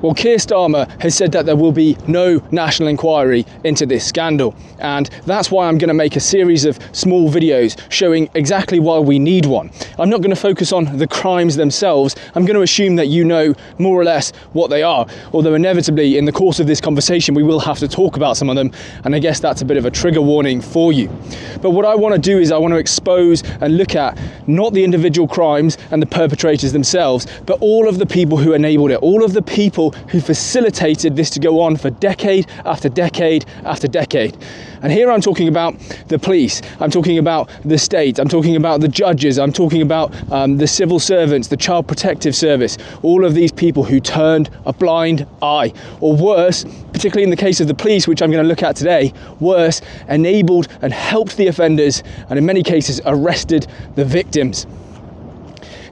Well, Keir Starmer has said that there will be no national inquiry into this scandal, and that's why I'm going to make a series of small videos showing exactly why we need one. I'm not going to focus on the crimes themselves. I'm going to assume that you know more or less what they are, although inevitably in the course of this conversation we will have to talk about some of them, and I guess that's a bit of a trigger warning for you. But what I want to do is I want to expose and look at not the individual crimes and the perpetrators themselves, but all of the people who enabled it, all of the people who facilitated this to go on for decade after decade after decade. And here I'm talking about the police, I'm talking about the state, I'm talking about the judges, I'm talking about the civil servants, the Child Protective Service, all of these people who turned a blind eye, or worse, particularly in the case of the police, which I'm going to look at today, worse, enabled and helped the offenders, and in many cases arrested the victims.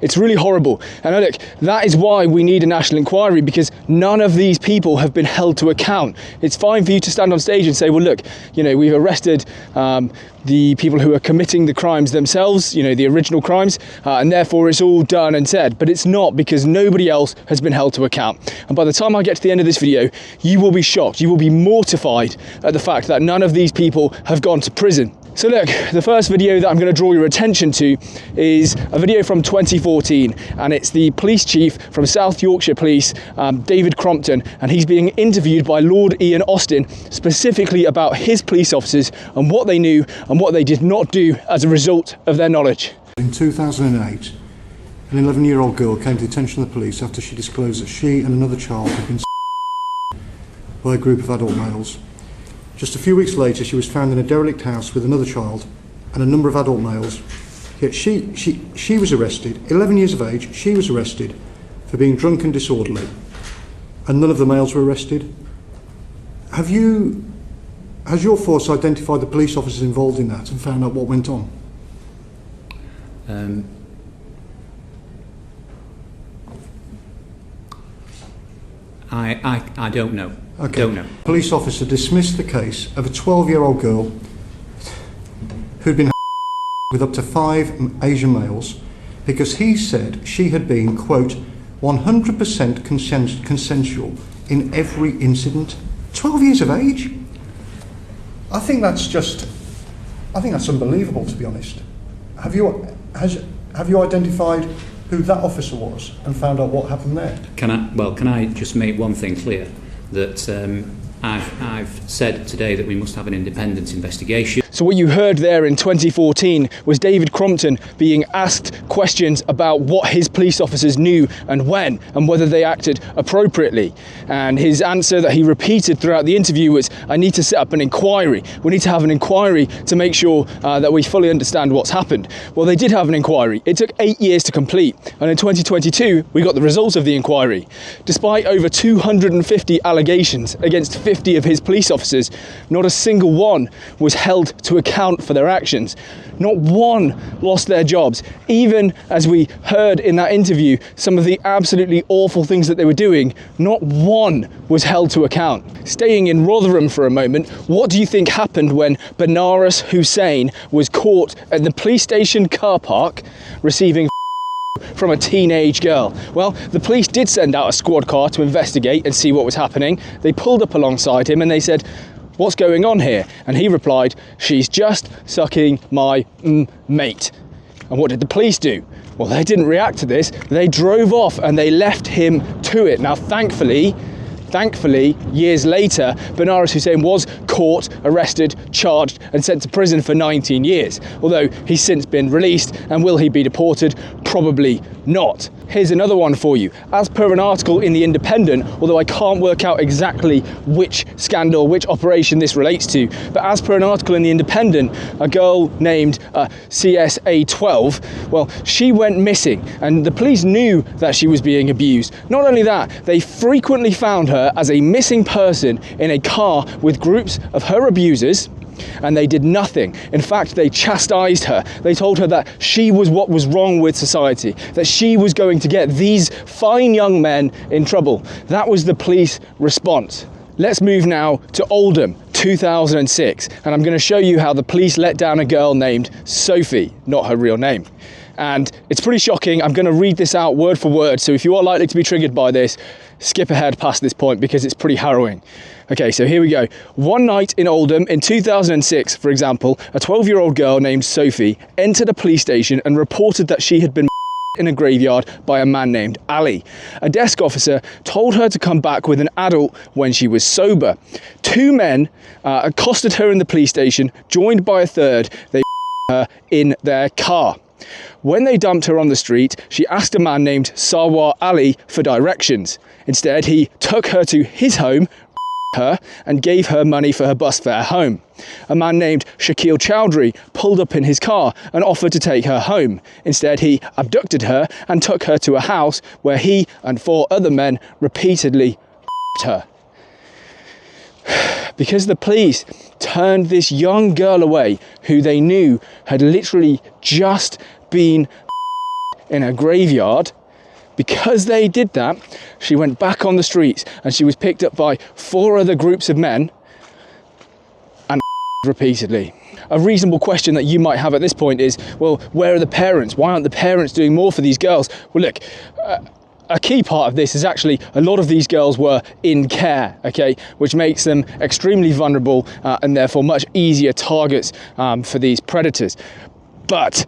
It's really horrible. And look, that is why we need a national inquiry, because none of these people have been held to account. It's fine for you to stand on stage and say, well, look, you know, we've arrested the people who are committing the crimes themselves, you know, the original crimes, and therefore it's all done and said. But it's not, because nobody else has been held to account. And by the time I get to the end of this video, you will be shocked, you will be mortified at the fact that none of these people have gone to prison. So look, the first video that I'm going to draw your attention to is a video from 2014, and it's the police chief from South Yorkshire Police, David Crompton, and he's being interviewed by Lord Ian Austin specifically about his police officers and what they knew and what they did not do as a result of their knowledge. In 2008, an 11-year-old girl came to the attention of the police after she disclosed that she and another child had been by a group of adult males. Just a few weeks later, she was found in a derelict house with another child and a number of adult males. Yet she was arrested, 11 years of age, she was arrested for being drunk and disorderly, and none of the males were arrested. Has your force identified the police officers involved in that and found out what went on? I don't know. Okay. Don't know. Police officer dismissed the case of a 12-year-old girl who'd been with up to 5 Asian males because he said she had been, quote, 100% consensual in every incident. 12 years of age? I think that's unbelievable, to be honest. Have you identified who that officer was and found out what happened there? Can I just make one thing clear? That I've said today that we must have an independent investigation. So what you heard there in 2014 was David Crompton being asked questions about what his police officers knew and when, and whether they acted appropriately. And his answer that he repeated throughout the interview was, I need to set up an inquiry. We need to have an inquiry to make sure that we fully understand what's happened. Well, they did have an inquiry. It took 8 years to complete. And in 2022, we got the results of the inquiry. Despite over 250 allegations against 50 of his police officers, not a single one was held to account for their actions. Not one lost their jobs. Even as we heard in that interview, some of the absolutely awful things that they were doing, not one was held to account. Staying in Rotherham for a moment, what do you think happened when Benares Hussein was caught at the police station car park receiving from a teenage girl? Well, the police did send out a squad car to investigate and see what was happening. They pulled up alongside him and they said, what's going on here? And he replied, she's just sucking my mate. And what did the police do? Well, they didn't react to this. They drove off and they left him to it. Now, thankfully, years later, Benares Hussein was caught, arrested, charged and sent to prison for 19 years. Although he's since been released, and will he be deported? Probably not. Here's another one for you. As per an article in The Independent, although I can't work out exactly which scandal, which operation this relates to, but as per an article in The Independent, a girl named CSA12, well, she went missing and the police knew that she was being abused. Not only that, they frequently found her as a missing person in a car with groups of her abusers, and they did nothing. In fact, they chastised her. They told her that she was what was wrong with society, that she was going to get these fine young men in trouble. That was the police response. Let's move now to Oldham, 2006, and I'm going to show you how the police let down a girl named Sophie, not her real name. And it's pretty shocking. I'm going to read this out word for word. So if you are likely to be triggered by this, skip ahead past this point because it's pretty harrowing. Okay, so here we go. One night in Oldham in 2006, for example, a 12-year-old girl named Sophie entered a police station and reported that she had been in a graveyard by a man named Ali. A desk officer told her to come back with an adult when she was sober. Two men accosted her in the police station, joined by a third. They her in their car. When they dumped her on the street, she asked a man named Sarwar Ali for directions. Instead, he took her to his home, her, and gave her money for her bus fare home. A man named Shakil Chowdhury pulled up in his car and offered to take her home. Instead, he abducted her and took her to a house where he and 4 other men repeatedly her. Because the police turned this young girl away who they knew had literally just been in a graveyard, because they did that, she went back on the streets and she was picked up by 4 other groups of men and repeatedly. A reasonable question that you might have at this point is, well, where are the parents? Why aren't the parents doing more for these girls? Well, look, a key part of this is actually a lot of these girls were in care, okay, which makes them extremely vulnerable and therefore much easier targets for these predators. But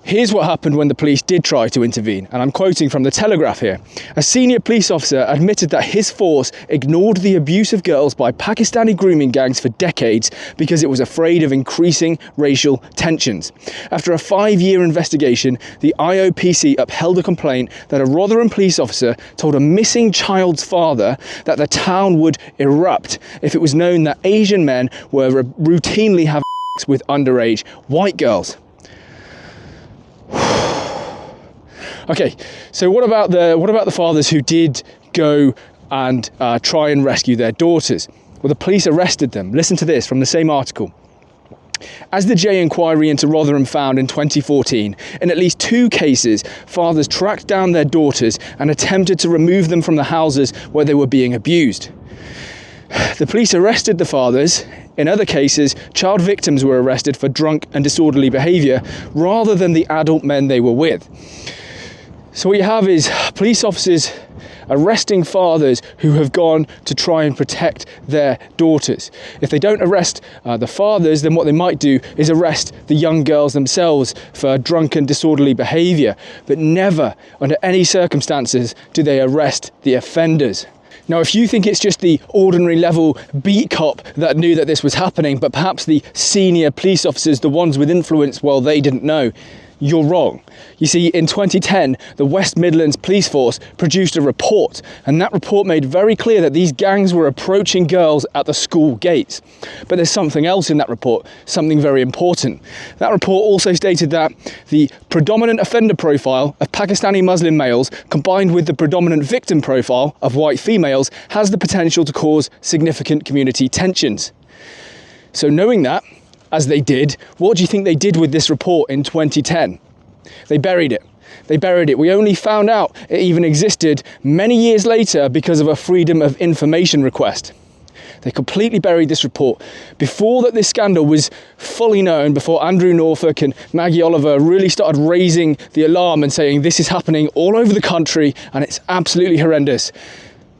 here's what happened when the police did try to intervene, and I'm quoting from the Telegraph here. A senior police officer admitted that his force ignored the abuse of girls by Pakistani grooming gangs for decades because it was afraid of increasing racial tensions. After a 5-year investigation, the IOPC upheld a complaint that a Rotherham police officer told a missing child's father that the town would erupt if it was known that Asian men were routinely having sex with underage white girls. Okay, so what about the fathers who did go and try and rescue their daughters? Well, the police arrested them. Listen to this from the same article. As the J inquiry into Rotherham found in 2014, in at least 2 cases, fathers tracked down their daughters and attempted to remove them from the houses where they were being abused. The police arrested the fathers. In other cases, child victims were arrested for drunk and disorderly behaviour rather than the adult men they were with. So what you have is police officers arresting fathers who have gone to try and protect their daughters. If they don't arrest the fathers, then what they might do is arrest the young girls themselves for drunk and disorderly behaviour. But never, under any circumstances, do they arrest the offenders. Now, if you think it's just the ordinary level beat cop that knew that this was happening, but perhaps the senior police officers, the ones with influence, well, they didn't know, you're wrong. You see, in 2010, the West Midlands Police Force produced a report, and that report made very clear that these gangs were approaching girls at the school gates. But there's something else in that report, something very important. That report also stated that the predominant offender profile of Pakistani Muslim males, combined with the predominant victim profile of white females, has the potential to cause significant community tensions. So knowing that, as they did, what do you think they did with this report in 2010? They buried it. They buried it. We only found out it even existed many years later because of a Freedom of Information request. They completely buried this report. Before that this scandal was fully known, before Andrew Norfolk and Maggie Oliver really started raising the alarm and saying this is happening all over the country and it's absolutely horrendous,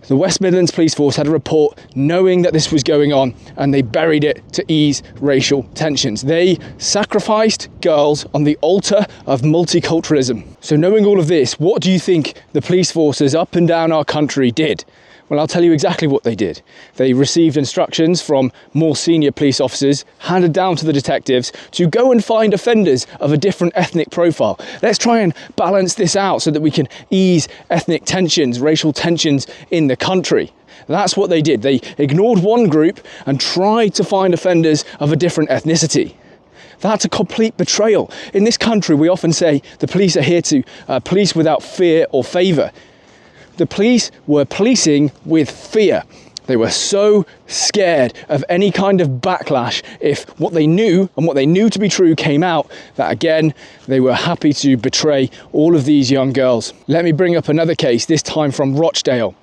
the West Midlands Police Force had a report knowing that this was going on, and they buried it to ease racial tensions. They sacrificed girls on the altar of multiculturalism. So knowing all of this, what do you think the police forces up and down our country did? Well, I'll tell you exactly what they did. They received instructions from more senior police officers, handed down to the detectives, to go and find offenders of a different ethnic profile. Let's try and balance this out so that we can ease ethnic tensions, racial tensions in the country. That's what they did. They ignored one group and tried to find offenders of a different ethnicity. That's a complete betrayal. In this country, we often say the police are here to police without fear or favour. The police were policing with fear. They were so scared of any kind of backlash if what they knew and what they knew to be true came out, that again, they were happy to betray all of these young girls. Let me bring up another case, this time from Rochdale.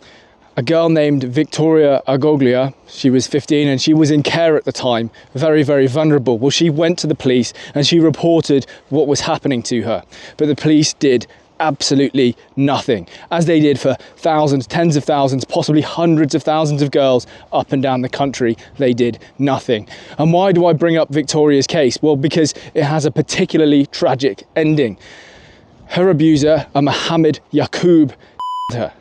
a girl named Victoria Agoglia. She was 15 and she was in care at the time, very, very vulnerable. Well, she went to the police and she reported what was happening to her, but the police did absolutely nothing, as they did for thousands, tens of thousands, possibly hundreds of thousands of girls up and down the country. They did nothing. And why do I bring up Victoria's case? Well, because it has a particularly tragic ending. Her abuser, Mohammed Yaqub, her.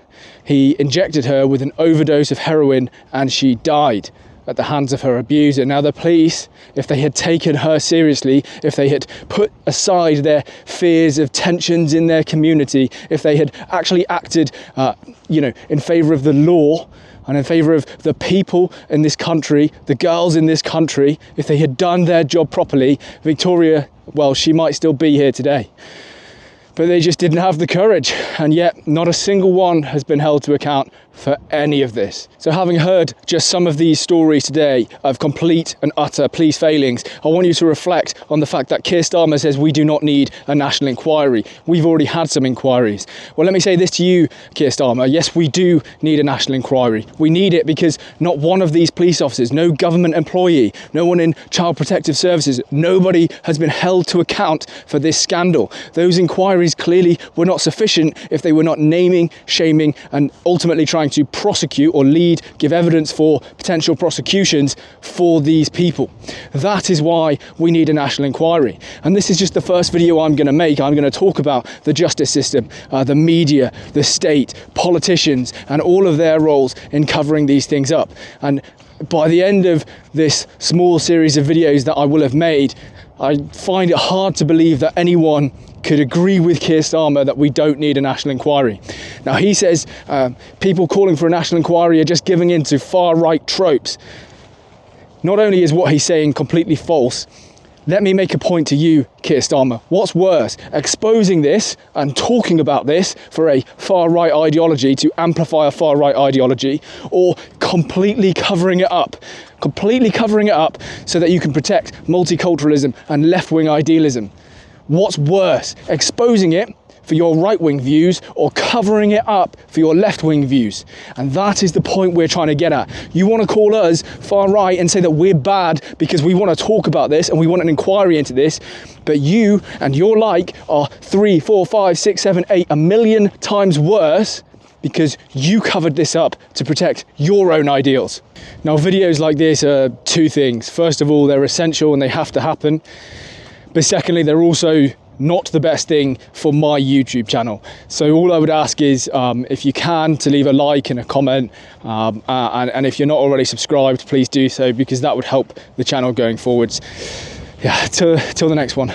He injected her with an overdose of heroin and she died at the hands of her abuser. Now the police, if they had taken her seriously, if they had put aside their fears of tensions in their community, if they had actually acted in favour of the law and in favour of the people in this country, the girls in this country, if they had done their job properly, Victoria, well, she might still be here today. But they just didn't have the courage, and yet not a single one has been held to account for any of this. So having heard just some of these stories today of complete and utter police failings, I want you to reflect on the fact that Keir Starmer says we do not need a national inquiry. We've already had some inquiries. Well, let me say this to you, Keir Starmer. Yes, we do need a national inquiry. We need it because not one of these police officers, no government employee, no one in Child Protective Services, nobody has been held to account for this scandal. Those inquiries clearly were not sufficient if they were not naming, shaming, and ultimately trying to prosecute or give evidence for potential prosecutions for these people. That is why we need a national inquiry. And this is just the first video I'm going to make. I'm going to talk about the justice system, the media, the state, politicians, and all of their roles in covering these things up. And by the end of this small series of videos that I will have made, I find it hard to believe that anyone could agree with Keir Starmer that we don't need a national inquiry. Now, he says people calling for a national inquiry are just giving in to far-right tropes. Not only is what he's saying completely false, let me make a point to you, Keir Starmer. What's worse, exposing this and talking about this for a far-right ideology to amplify a far-right ideology, or completely covering it up so that you can protect multiculturalism and left-wing idealism? What's worse, exposing it for your right-wing views or covering it up for your left-wing views? And that is the point we're trying to get at. You want to call us far-right and say that we're bad because we want to talk about this and we want an inquiry into this, but you and your like are 3, 4, 5, 6, 7, 8, a million times worse because you covered this up to protect your own ideals. Now, videos like this are two things. First of all, they're essential and they have to happen. But secondly, they're also not the best thing for my YouTube channel. So all I would ask is, if you can, to leave a like and a comment. And if you're not already subscribed, please do so, because that would help the channel going forwards. Yeah, till the next one.